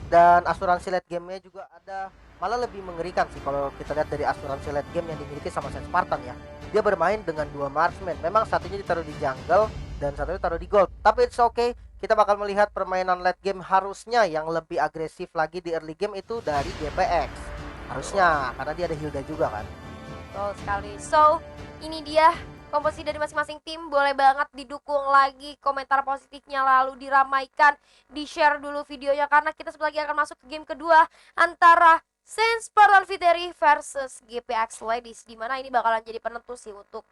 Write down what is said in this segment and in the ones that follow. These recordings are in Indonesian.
dan asuransi late game-nya juga ada. Malah lebih mengerikan sih kalau kita lihat dari asuransi late game yang dimiliki sama Sen Spartan ya. Dia bermain dengan dua marksman. Memang satunya ditaruh di jungle dan satunya ditaruh di gold. Tapi it's okay. Kita bakal melihat permainan late game harusnya yang lebih agresif lagi di early game itu dari GPX. Harusnya karena dia ada Hilda juga kan. Betul sekali. So, ini dia komposisi dari masing-masing tim. Boleh banget didukung lagi komentar positifnya, lalu diramaikan, di-share dulu videonya karena kita sebentar lagi akan masuk ke game kedua antara Sen Spartan Viteri versus GPX Ladies, dimana ini bakalan jadi penentu sih untuk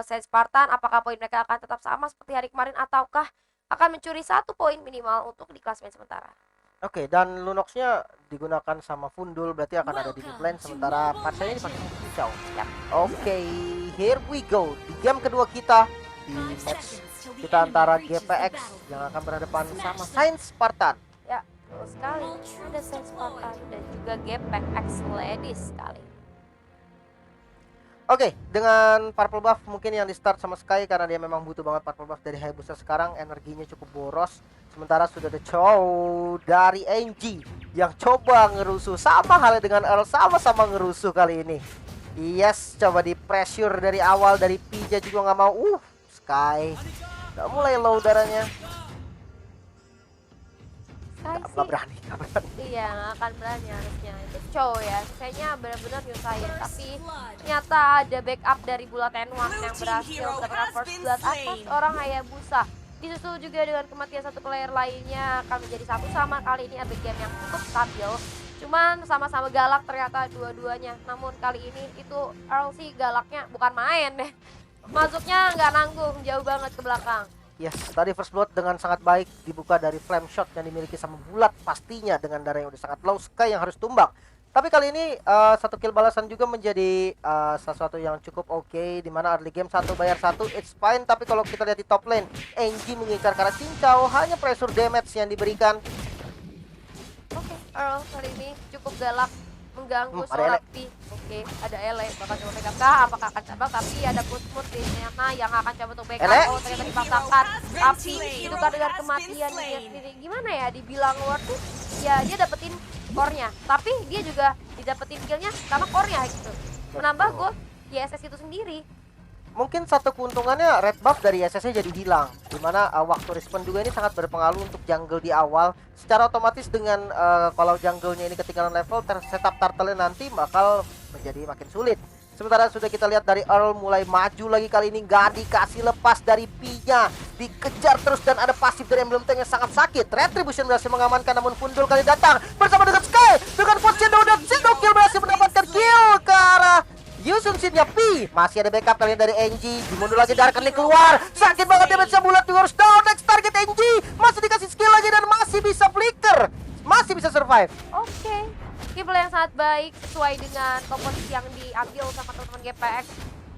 Sen Spartan. Apakah poin mereka akan tetap sama seperti hari kemarin ataukah akan mencuri 1 poin minimal untuk di klasemen sementara. Oke, dan Lunox-nya digunakan sama Fundul, berarti akan ada di mid lane, sementara Parsanya dipakai sama Kicau. Yap. Oke, here we go. Di game kedua kita, di match kita antara GPX yang akan berhadapan sama Saints Spartan. Ya, betul sekali. Ada Sen Spartan dan juga GPX Ladies sekali. Oke, dengan purple buff mungkin yang di start sama Sky karena dia memang butuh banget purple buff dari Hayabusa sekarang, energinya cukup boros. Sementara sudah ada Chow dari NG yang coba ngerusuh, sama halnya dengan Earl, sama-sama ngerusuh kali ini. Yes, coba di pressure dari awal dari Pija juga nggak mau. Sky udah mulai low darahnya. Nggak berani. Iya, nggak akan berani harusnya. Itu Chow ya, kayaknya benar-benar nyusahin. Tapi ternyata ada backup dari Bulat N1 yang berhasil mendapatkan first blood atas orang Hayabusa. Disusul juga dengan kematian satu player lainnya, akan menjadi satu sama. Kali ini ada game yang cukup stabil. Cuman sama-sama galak ternyata dua-duanya. Namun kali ini itu Earl sih galaknya bukan main deh. Masuknya nggak nanggung, jauh banget ke belakang. Yes, tadi first blood dengan sangat baik dibuka dari flame shot yang dimiliki sama Bulat, pastinya dengan darah yang udah sangat low. Sky yang harus tumbang. Tapi kali ini satu kill balasan juga menjadi sesuatu yang cukup oke, dimana early game 1 bayar 1, it's fine. Tapi kalau kita lihat di top lane, NG mengincar karena cincau, hanya pressure damage yang diberikan. Oke, Earl kali ini cukup galak mengganggu ada seorang Pi. Oke, ada Ele bakal coba backup kah? Apakah akan coba? Tapi ada Putmut di sana yang akan coba untuk backup. Ele? Oh, ternyata dipaksakan. Tapi itu kan dengan kematian dia sendiri. Gimana ya? Dibilang worth it? Ya dia dapetin core-nya. Tapi dia juga didapetin kill-nya karena core-nya gitu. Menambah gold YSS itu sendiri. Mungkin satu keuntungannya red buff dari SS-nya jadi hilang, dimana waktu respawn juga ini sangat berpengaruh untuk jungle di awal. Secara otomatis dengan kalau jungle-nya ini ketinggalan level, setup turtle nanti bakal menjadi makin sulit. Sementara sudah kita lihat dari Earl mulai maju lagi, kali ini nggak dikasih lepas dari P-nya, dikejar terus dan ada pasif dari Emblem Tank yang sangat sakit. Retribution berhasil mengamankan, namun Fundul kali datang bersama dengan Sky dengan Force Shadow dan Shadow Kill berhasil mendapatkan kill ke arah Yusun Shinnya. Pi masih ada backup kalian dari NG, dimundur lagi darah kali keluar, sakit banget damage-nya. Bulat juga harus down. Next target NG masih dikasih skill lagi dan masih bisa flicker, masih bisa survive. Oke, kill yang sangat baik sesuai dengan komposisi yang diambil sama teman-teman GPX.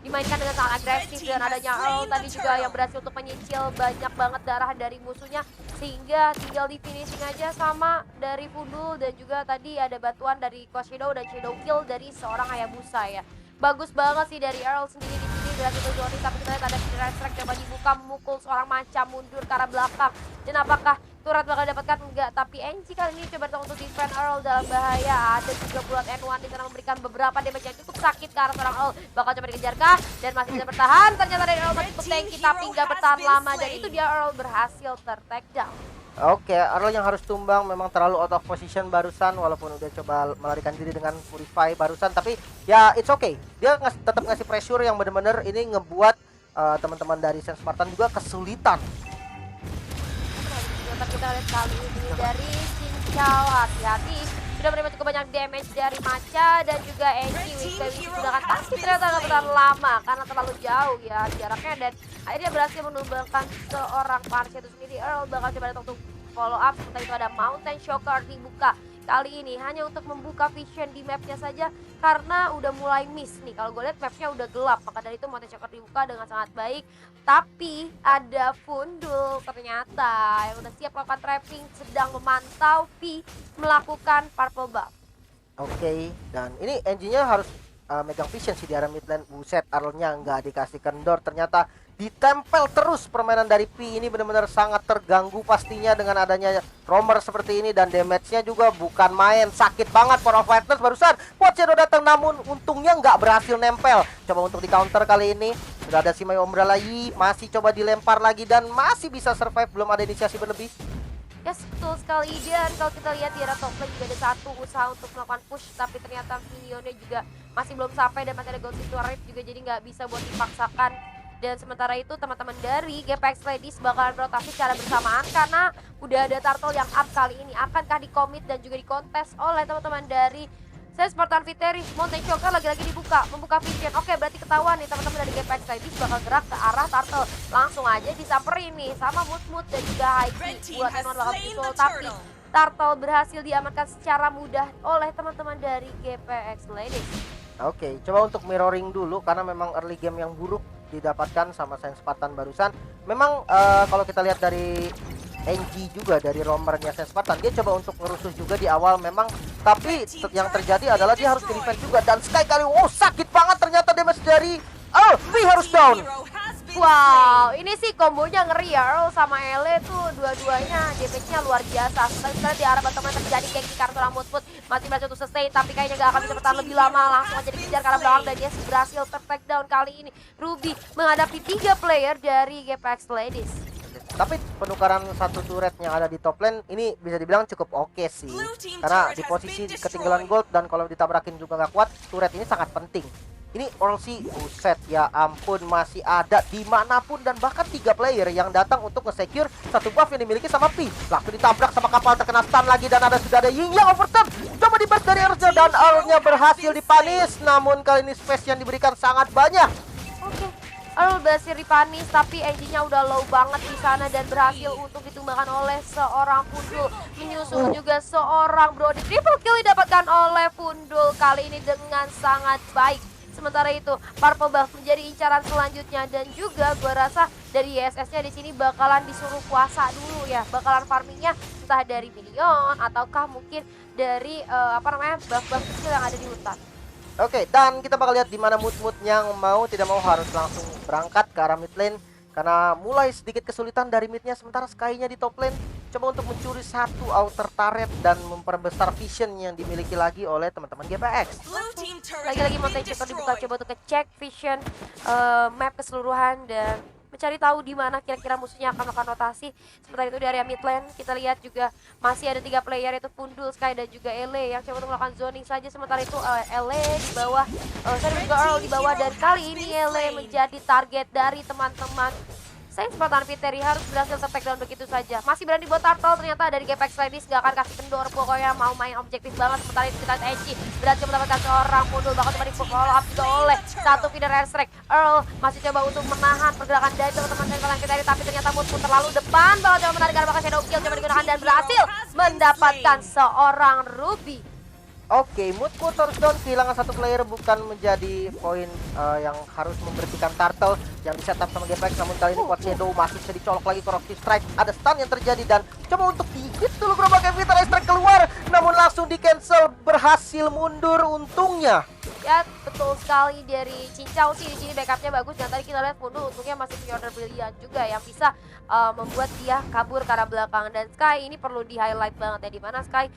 Dimainkan dengan sangat agresif dan adanya Earl tadi juga yang berhasil untuk menyicil banyak banget darah dari musuhnya, sehingga tinggal di finishing aja sama dari Fundul. Dan juga tadi ada bantuan dari Ghost Shadow dan Shadow Kill dari seorang Hayabusa ya. Bagus banget sih dari Earl sendiri di sini berhasil Johnny, tapi kita lihat ada Fire Strike coba dibuka memukul seorang macam mundur ke arah belakang. Dan apakah turret bakal dapatkan? Enggak, tapi NG kali ini coba datang untuk defend Earl dalam bahaya. Ada juga Bulat N1 di sana memberikan beberapa damage yang cukup sakit ke arah seorang Earl. Bakal coba dikejar kah? Dan masih bisa bertahan. Ternyata dari Earl masih cukup tanky tapi nggak bertahan lama, dan itu dia Earl berhasil ter-take down. Oke, Earl yang harus tumbang, memang terlalu out of position barusan, walaupun udah coba melarikan diri dengan Purify barusan, tapi ya it's okay. Dia tetap ngasih pressure yang bener-bener ini ngebuat teman-teman dari Sen Spartan juga kesulitan. Kita lihat kali ini dari Cincau, hati-hati sudah menerima cukup banyak damage dari Macha dan juga Enki. Wiki digunakan, tapi ternyata nggak bertahan lama karena terlalu jauh ya jaraknya, dan akhirnya berhasil menumbangkan seorang Parsha itu sendiri. Earl bakal coba datang untuk follow up, sementara itu ada Mountain Shocker dibuka. Kali ini hanya untuk membuka vision di mapnya saja karena udah mulai miss nih. Kalau gue lihat mapnya udah gelap, maka dari itu Mountain Shocker dibuka dengan sangat baik. Tapi ada Fundul ternyata yang udah siap melakukan trapping, sedang memantau Pi melakukan purple buff. Oke, dan ini engine-nya harus megang vision sih di area mid lane. Buset, Earl-nya nggak dikasih kendor. Ternyata ditempel terus permainan dari Pi ini benar-benar sangat terganggu pastinya dengan adanya roamer seperti ini, dan damage-nya juga bukan main, sakit banget. Power of Fighters barusan Quad Shadow datang namun untungnya nggak berhasil nempel. Coba untuk di counter kali ini sudah ada Simai Umbrella Yi, masih coba dilempar lagi dan masih bisa survive, belum ada inisiasi berlebih. Yes, betul sekali. Dan kalau kita lihat di arah top lane juga ada satu usaha untuk melakukan push, tapi ternyata minionnya juga masih belum sampai dan masih ada Ghost into Raid juga, jadi nggak bisa buat dipaksakan. Dan sementara itu teman-teman dari GPX Ladies bakalan berotasi secara bersamaan karena udah ada turtle yang up kali ini. Akankah dikomit dan juga dikontes oleh teman-teman dari Spartan Viteri? Mountain Choker lagi-lagi membuka vision. Oke, berarti ketahuan nih teman-teman dari GPX Ladies bakal gerak ke arah turtle. Langsung aja disamperin nih sama Mut dan juga Haiki. Buat N1 bakal visual, tapi turtle berhasil diamankan secara mudah oleh teman-teman dari GPX Ladies. Oke, coba untuk mirroring dulu karena memang early game yang buruk didapatkan sama Saint Spartan barusan. Memang kalau kita lihat dari NG juga dari roamernya Saint Spartan, dia coba untuk ngerusuh juga di awal memang, tapi yang terjadi adalah dia harus di-defend juga, dan Sky kali sakit banget ternyata damage dari Pi harus down. Wow, ini sih kombonya ngeri ya. Earl sama Ele tuh dua-duanya damage-nya luar biasa. Sekarang di arah bottom terjadi Genki kartu Ramutput masih berhasil untuk sustain, tapi kayaknya gak akan bisa bertahan lebih lama. Langsung aja dikejar karena belakang dan dia berhasil take down kali ini. Ruby menghadapi 3 player dari GPX Ladies. Tapi penukaran satu turret yang ada di top lane ini bisa dibilang cukup oke sih, karena di posisi ketinggalan gold dan kalau ditabrakin juga nggak kuat, turret ini sangat penting. Ini Orsi, buset ya ampun, masih ada dimanapun dan bahkan 3 player yang datang untuk nge-secure satu buff yang dimiliki sama Pi. Langsung ditabrak sama kapal, terkena stun lagi dan sudah ada Ying yang overturn. Coba diburst dari Earth-nya dan Earl-nya berhasil dipanis, namun kali ini space yang diberikan sangat banyak. Oke, Earl berhasil dipanis tapi engine-nya udah low banget di sana dan berhasil untuk ditumbangkan oleh seorang Fundul. Menyusul juga seorang Brody. Triple kill didapatkan oleh Fundul kali ini dengan sangat baik. Sementara itu, Purple Buff menjadi incaran selanjutnya dan juga gue rasa dari YSS-nya di sini bakalan disuruh puasa dulu ya. Bakalan farmingnya entah dari minion ataukah mungkin dari buff-buff kecil yang ada di hutan. Oke, dan kita bakal lihat di mana Mut yang mau tidak mau harus langsung berangkat ke arah mid lane karena mulai sedikit kesulitan dari midnya, sementara Sky-nya di top lane coba untuk mencuri satu outer turret dan memperbesar vision yang dimiliki lagi oleh teman-teman GPX. Lagi-lagi Mountain Choker dibuka coba untuk ngecek vision map keseluruhan dan mencari tahu di mana kira-kira musuhnya akan melakukan rotasi. Sementara itu di area mid lane kita lihat juga masih ada 3 player, yaitu Fundul, Sky dan juga Ele yang coba untuk melakukan zoning saja. Sementara itu Ele di bawah, juga Earl di bawah, dan kali ini Ele menjadi target dari teman-teman Saint Spartan Viteri. Harus berhasil take down begitu saja. Masih berani buat turtle, ternyata dari GPX Ladies gak akan kasih kendor, pokoknya mau main objektif banget. Sementara itu kita lihat Enchi berhasil mendapatkan seorang Fundul, bakal coba di follow up juga oleh satu feeder airstrike. Earl masih coba untuk menahan pergerakan dari teman-teman Saint Spartan Viteri, tapi ternyata Mut terlalu depan, bakal coba menarik karena bakal shadow kill coba digunakan dan berhasil mendapatkan seorang Ruby. Oke, Mut terus down, kehilangan satu player bukan menjadi poin yang harus memberhentikan turtle yang di setup sama GPX, namun kali ini Quad Shadow masih bisa dicolok lagi corruptive strike. Ada stun yang terjadi dan coba untuk di-hit dulu berbagai Vital Strike keluar, namun langsung di-cancel, berhasil mundur untungnya. Ya, betul sekali dari Cincau sih di sini backupnya bagus, dan tadi kita lihat Fundul untungnya masih punya order brilian juga yang bisa membuat dia kabur ke arah belakang. Dan Sky ini perlu di-highlight banget ya, dimana Sky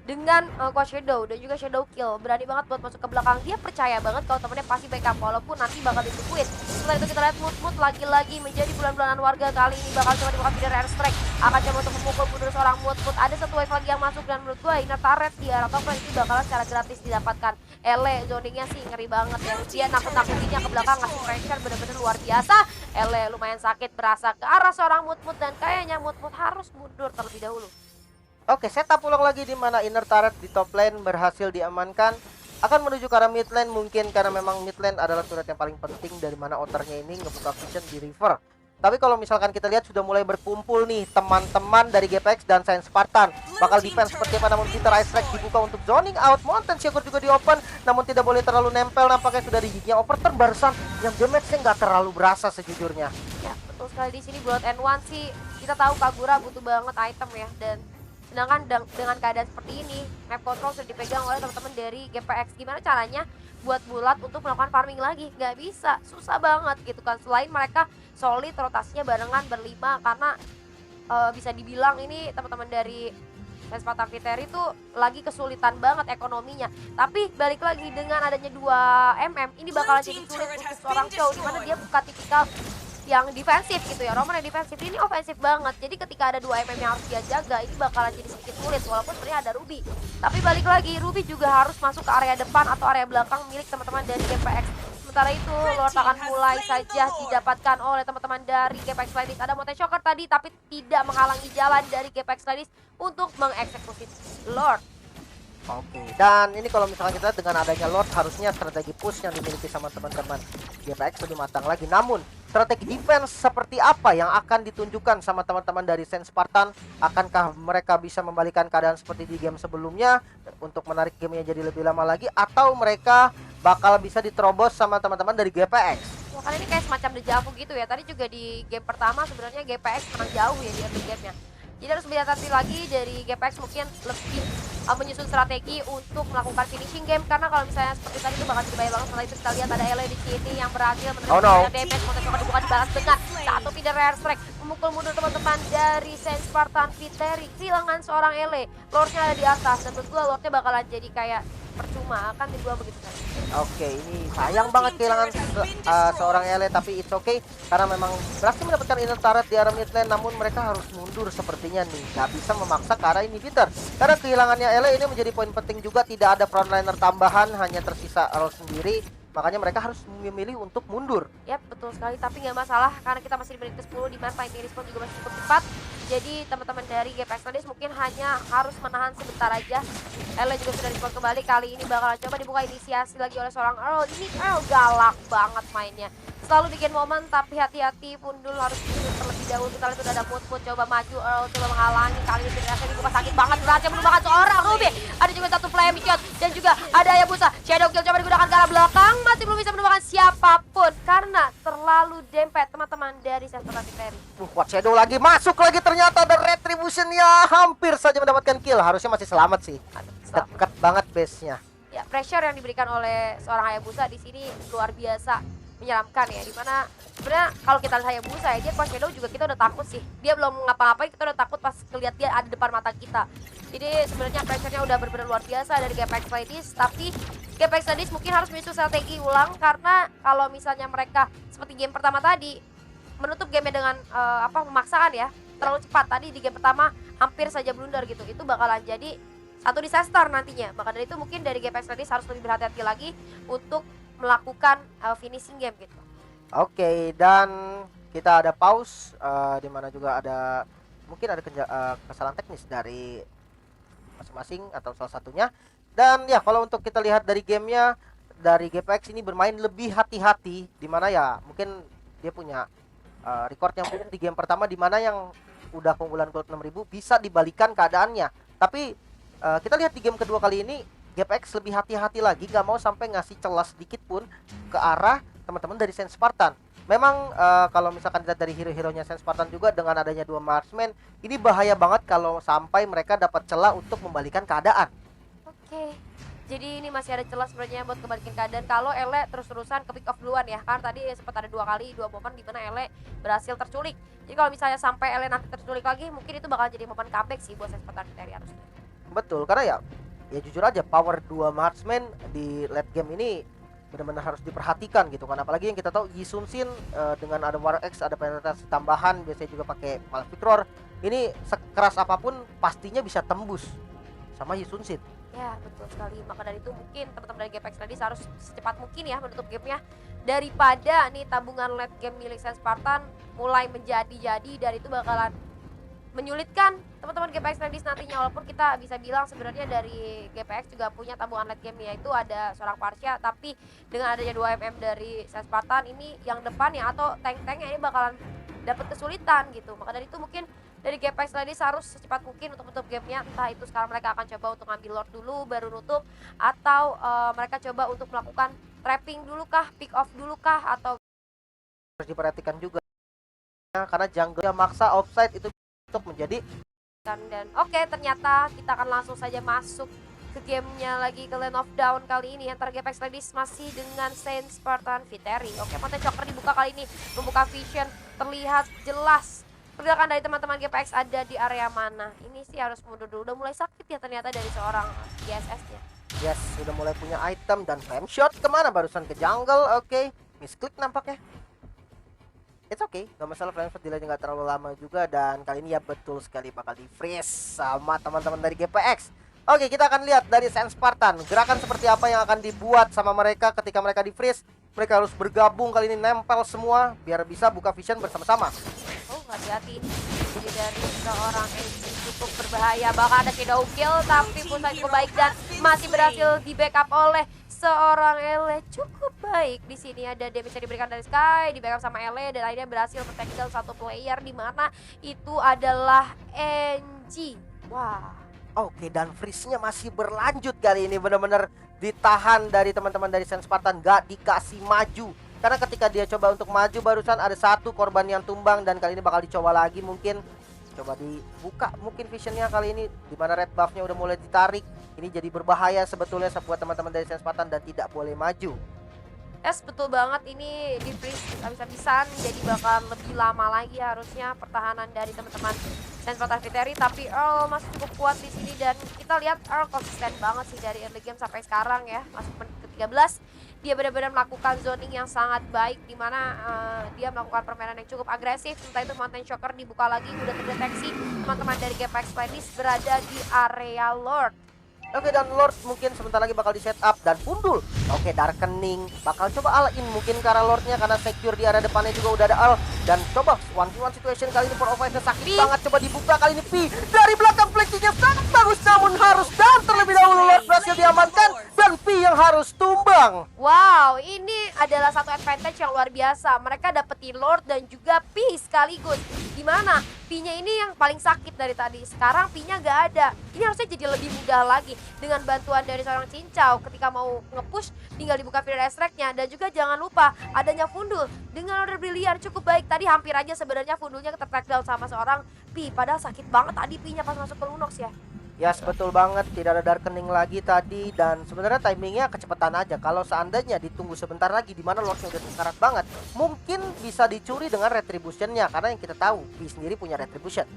dengan Quad Shadow dan juga Shadow Kill berani banget buat masuk ke belakang. Dia percaya banget kalau temennya pasti backup walaupun nanti bakal ditungguin. Setelah itu kita lihat Mut lagi-lagi menjadi bulan-bulanan warga. Kali ini bakal coba dibuka feeder airstrike, akan coba untuk memukul mundur seorang Mut. Ada satu wave lagi yang masuk dan menurut gue inner turret di arah top lane ini bakalan secara gratis didapatkan. Ele zoningnya sih ngeri banget ya, dia nakut-nakutinnya ke belakang, ngasih pressure bener-bener luar biasa. Ele lumayan sakit berasa ke arah seorang Mut dan kayaknya Mut harus mundur terlebih dahulu. Oke, setup ulang lagi di mana inner turret di top lane berhasil diamankan. Akan menuju ke arah mid lane mungkin karena memang mid lane adalah turret yang paling penting dari mana outernya ini ngebuka vision di river. Tapi kalau misalkan kita lihat sudah mulai berkumpul nih teman-teman dari GPX dan Saint Spartan. Bakal defense seperti apa, namun Peter Ice Strike dibuka untuk zoning out. Mountain Shaker juga di open, namun tidak boleh terlalu nempel. Nampaknya sudah digignya overturn barusan yang damage-nya nggak terlalu berasa sejujurnya. Ya, betul sekali di sini buat N1 sih kita tahu Kagura butuh banget item ya, dan Sedangkan dengan keadaan seperti ini, map control sudah dipegang oleh teman-teman dari GPX. Gimana caranya buat bulat untuk melakukan farming lagi? Nggak bisa, susah banget gitu kan. Selain mereka solid rotasinya barengan berlima, karena bisa dibilang ini teman-teman dari Spartan Viteri itu lagi kesulitan banget ekonominya. Tapi balik lagi dengan adanya 2 ini bakalan jadi sulit untuk seorang Chow, dimana dia bukan tipikal yang defensif gitu ya. Roman yang defensif, ini ofensif banget. Jadi ketika ada 2 yang harus dia jaga, ini bakalan jadi sedikit sulit walaupun sebenarnya ada Ruby. Tapi balik lagi, Ruby juga harus masuk ke area depan atau area belakang milik teman-teman dari GPX. Sementara itu, Lord akan mulai saja didapatkan oleh teman-teman dari GPX Ladies. Ada Mountain Shocker tadi, tapi tidak menghalangi jalan dari GPX Ladies untuk mengeksekusi Lord. Oke, dan ini kalau misalkan kita dengan adanya Lord, harusnya strategi push yang dimiliki sama teman-teman GPX lebih matang lagi. Namun, strategi defense seperti apa yang akan ditunjukkan sama teman-teman dari Saint Spartan? Akankah mereka bisa membalikan keadaan seperti di game sebelumnya untuk menarik gamenya jadi lebih lama lagi? Atau mereka bakal bisa diterobos sama teman-teman dari GPX? Wah, kan ini kayak semacam dejavu gitu ya. Tadi juga di game pertama sebenarnya GPX menang jauh ya di early game-nya. Jadi harus berhati-hati lagi dari GPX, mungkin lebih menyusun strategi untuk melakukan finishing game, karena kalau misalnya seperti tadi itu bakal berbahaya banget. Setelah itu kita lihat ada Ele di sini yang berhasil menerima damage, Mountain Shocker dibuka dibalas dengan satu feeder rare strike, memukul mundur teman-teman dari Saint Spartan Viteri. Kehilangan seorang Ele, Lordnya ada di atas, dan menurut gue Lordnya bakalan jadi kayak percuma, akan dibuang begitu saja. Oke, ini sayang banget kehilangan seorang Ele, tapi it's okay karena memang berhasil mendapatkan inner turret di area mid lane. Namun mereka harus mundur sepertinya nih, nggak bisa memaksa ke arah inhibitor karena kehilangannya Ele ini menjadi poin penting juga. Tidak ada frontliner tambahan, hanya tersisa Earl sendiri, makanya mereka harus memilih untuk mundur. Yap, betul sekali, tapi nggak masalah karena kita masih di menit ke-10, di mana fighting respawn juga masih cukup cepat. Jadi teman-teman dari GPX Ladies mungkin hanya harus menahan sebentar aja. Ele juga sudah respawn kembali, kali ini bakalan coba dibuka inisiasi lagi oleh seorang Earl. Ini Earl galak banget mainnya, selalu bikin momen, tapi hati-hati, Pundul harus mundur terlebih dahulu. Kita lihat sudah ada Mood coba maju, Earl coba menghalangi, kali ini dirasa dibuka sakit banget, berhasil menumbangkan seorang Ruby. Ada juga satu flame shot dan juga ada Hayabusa. Shadow Kill coba digunakan ke arah belakang, masih belum bisa menumbangkan siapapun karena terlalu dempet teman-teman dari Spartan Viteri. Kuat Shadow lagi, masuk lagi, ternyata ada Retribution ya, hampir saja mendapatkan kill. Harusnya masih selamat sih, dekat banget base-nya. Ya, pressure yang diberikan oleh seorang Hayabusa di sini luar biasa menyeramkan ya, dimana sebenarnya kalau kita lihat Hayabusa ya, dia pas Shadow juga kita udah takut sih, dia belum ngapa-ngapain kita udah takut pas ngeliat dia ada depan mata kita. Jadi sebenarnya pressure-nya udah benar-benar luar biasa dari GPX Ladies, tapi GPX Ladies mungkin harus menyusun strategi ulang, karena kalau misalnya mereka seperti game pertama tadi menutup game dengan pemaksaan ya, terlalu cepat tadi di game pertama hampir saja blunder gitu, itu bakalan jadi satu disaster nantinya. Maka dari itu mungkin dari GPX Ladies harus lebih berhati-hati lagi untuk melakukan finishing game gitu. Oke, dan kita ada pause, di mana juga ada mungkin ada kesalahan teknis dari masing-masing atau salah satunya. Dan ya, kalau untuk kita lihat dari gamenya, dari GPX ini bermain lebih hati-hati, di mana ya mungkin dia punya record yang di game pertama, di mana yang udah keunggulan gold 6000 bisa dibalikan keadaannya. Tapi kita lihat di game kedua kali ini GPX lebih hati-hati lagi, gak mau sampai ngasih celah sedikit pun ke arah teman-teman dari Saint Spartan. Memang kalau misalkan dilihat dari hero-heronya Saint Spartan juga, dengan adanya 2 marksman ini bahaya banget kalau sampai mereka dapat celah untuk membalikan keadaan. Oke, jadi ini masih ada celah sebenarnya buat kebalikin keadaan kalau Ele terus-terusan ke pick off duluan ya, kan tadi sempat ada 2 momen di mana Ele berhasil terculik. Jadi kalau misalnya sampai Ele nanti terculik lagi, mungkin itu bakal jadi momen comeback sih buat Saint Spartan Viteri harusnya. Betul, karena ya jujur aja power 2 marksman di late game ini benar-benar harus diperhatikan gitu kan. Apalagi yang kita tahu Yi Sun Shin dengan ada War X, ada penetrasi tambahan, biasanya juga pakai Malefic Roar. Ini sekeras apapun pastinya bisa tembus sama Yi Sun Shin. Ya, betul sekali. Maka dari itu mungkin teman-teman dari GPX Ladies harus secepat mungkin ya menutup gamenya, daripada nih tabungan late game milik Saint Spartan mulai menjadi-jadi, dan itu bakalan menyulitkan teman-teman GPX Ladies nantinya. Walaupun kita bisa bilang sebenarnya dari GPX juga punya tabungan late game, yaitu ada seorang Parsia, tapi dengan adanya 2 dari Saint Spartan ini yang depannya atau tank-tanknya ini bakalan dapat kesulitan gitu. Maka dari itu mungkin dari GPX Ladies harus secepat mungkin untuk menutup gamenya. Entah itu sekarang mereka akan coba untuk ngambil Lord dulu baru nutup, atau mereka coba untuk melakukan trapping dulu kah, pick off dulu kah, atau Harus diperhatikan juga karena jungle-nya maksa offside itu untuk menjadi Dan oke, ternyata kita akan langsung saja masuk ke gamenya lagi, ke Land of Dawn kali ini antara GPX Ladies masih dengan Saint Spartan Viteri. Oke, Mountain Choker dibuka kali ini, membuka vision, terlihat jelas pergerakan dari teman-teman GPX ada di area mana. Ini sih harus mundur dulu, udah mulai sakit ya ternyata dari seorang ISS-nya. Yes, sudah mulai punya item dan flame shot kemana barusan ke jungle. Oke, misklik nampaknya. It's okay, gak masalah, flame shot delaynya gak terlalu lama juga. Dan kali ini ya betul sekali bakal di freeze sama teman-teman dari GPX. Oke, kita akan lihat dari Saint Spartan gerakan seperti apa yang akan dibuat sama mereka ketika mereka di freeze. Mereka harus bergabung kali ini, nempel semua biar bisa buka vision bersama-sama. Oh, hati-hati. Jadi dari seorang AG cukup berbahaya. Bahkan ada shadow kill, tapi pusat cukup baik dan masih berhasil di backup oleh seorang Ele. Cukup baik. Di sini ada damage yang diberikan dari Sky, di backup sama Ele, dan akhirnya berhasil men-tackle satu player di mana itu adalah NG. Wah. Oke, dan freeze-nya masih berlanjut kali ini, benar-benar ditahan dari teman-teman dari Saint Spartan, gak dikasih maju. Karena ketika dia coba untuk maju barusan ada satu korban yang tumbang, dan kali ini bakal dicoba lagi mungkin. Coba dibuka mungkin visionnya kali ini, dimana red buff-nya udah mulai ditarik. Ini jadi berbahaya sebetulnya buat teman-teman dari Saint Spartan dan tidak boleh maju. Yes, betul banget, ini di freeze habis-habisan, jadi bakal lebih lama lagi harusnya pertahanan dari teman-teman Saint Spartan Viteri. Tapi Earl masih cukup kuat di sini dan kita lihat Earl konsisten banget sih dari early game sampai sekarang ya, masuk menit ke-13. Dia benar-benar melakukan zoning yang sangat baik, dimana dia melakukan permainan yang cukup agresif. Entah itu Mountain Choker dibuka lagi, udah terdeteksi teman-teman dari GPX Ladies berada di area Lord. Oke, dan Lord mungkin sebentar lagi bakal di setup dan pundul. Oke, Darkening bakal coba all-in mungkin ke arah Lordnya karena secure di area depannya juga udah ada all. Dan coba 1v1 situation kali ini for offense sakit banget. Coba dibuka kali ini Pi dari belakang, flanking-nya sangat bagus, namun harus down terlebih dahulu. Lord berhasil diamankan dan Pi yang harus tumbang. Wow, ini adalah satu advantage yang luar biasa. Mereka dapetin Lord dan juga Pi sekaligus. Dimana Pi-nya ini yang paling sakit dari tadi. Sekarang Pi-nya gak ada. Ini harusnya jadi lebih mudah lagi dengan bantuan dari seorang Cincau. Ketika mau nge-push, tinggal dibuka video extract-nya. Dan juga jangan lupa adanya Fundul dengan order brilian cukup baik. Tadi hampir aja sebenarnya Fundulnya ter-track down sama seorang Pi. Padahal sakit banget tadi Pi-nya pas masuk ke Lunox ya. Yes, betul banget, tidak ada Darkening lagi tadi. Dan sebenarnya timingnya kecepatan aja. Kalau seandainya ditunggu sebentar lagi, dimana Lordnya udah sekarat banget, mungkin bisa dicuri dengan Retribution-nya. Karena yang kita tahu, Pi sendiri punya Retribution.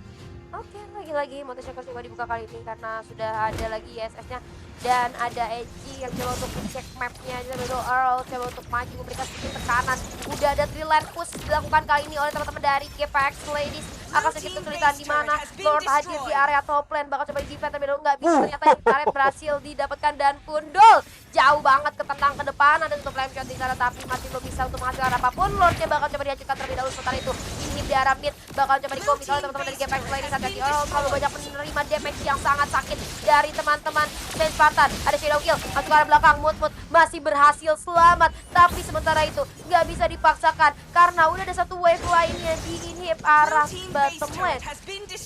Oke, lagi-lagi Mountain Choker coba dibuka kali ini karena sudah ada lagi ISS-nya. Dan ada Edgy yang coba untuk cek map-nya. Jadi Earl coba untuk maju, memberikan sedikit tekanan. Udah ada 3 land push dilakukan kali ini oleh teman-teman dari GPX Ladies. Akan sedikit kesulitan di mana Lord hadir di area top lane, bakal coba di-defend tapi nggak bisa. Ternyata Karet berhasil didapatkan dan Pundul jauh banget ketentang ke depan. Ada satu flame shot di sana tapi masih belum bisa untuk menghasilkan apapun. Lordnya bakal coba diajukan terlebih dahulu. Sementara itu ini di arah mid bakal coba dikomit oleh teman-teman dari GPX Ladies. Hati-hati, terlalu banyak menerima damage yang sangat sakit dari teman-teman Saint Spartan. Ada shadow kill masuk ke arah belakang. Mut masih berhasil selamat, tapi sementara itu nggak bisa dipaksakan karena udah ada satu wave lainnya di inhib arah bottom lane.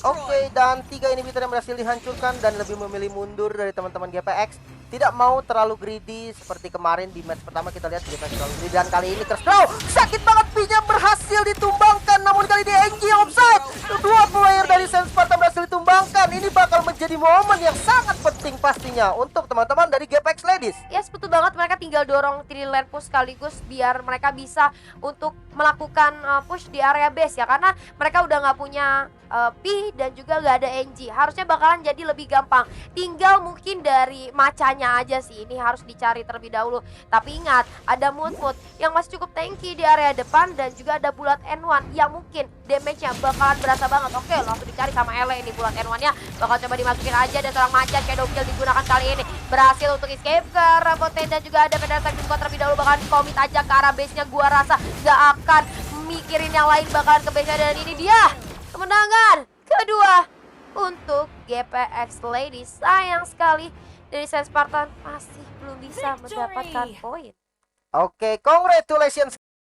Oke, dan 3 inhibitor yang berhasil dihancurkan dan lebih memilih mundur dari teman-teman GPX. Tidak mau terlalu greedy seperti kemarin di match pertama. Kita lihat GPX terlalu greedy dan kali ini terus sakit banget. Pi-nya berhasil ditumbangkan, namun kali ini NG offside. 2 player dari Saint Spartan berhasil ditumbangkan. Ini bakal menjadi momen yang sangat penting pastinya untuk teman-teman dari GPX Ladies. Yes, betul banget, mereka tinggal dorong 3 lane push sekaligus biar mereka bisa untuk melakukan push di area base ya, karena mereka udah nggak punya Pi dan juga nggak ada NG. Harusnya bakalan jadi lebih gampang. Tinggal mungkin dari macanya aja sih, ini harus dicari terlebih dahulu. Tapi ingat, ada Mood yang masih cukup tanky di area depan dan juga ada Bulat N1 yang mungkin damage-nya bakalan berasa banget. Oke, langsung dicari sama Ele ini Bulat N1-nya. Bakal coba dimasukin aja dan seorang macan shadow kill digunakan kali ini. Berhasil untuk escape ke arah boten dan juga ada penetrasi dibuka terlebih dahulu. Bakalan komit aja ke arah base-nya. Gua rasa gak akan mikirin yang lain, bakalan ke base-nya dan ini dia kemenangan kedua untuk GPX Ladies. Sayang sekali dari Saint Spartan masih belum bisa mendapatkan poin. Oke, congratulations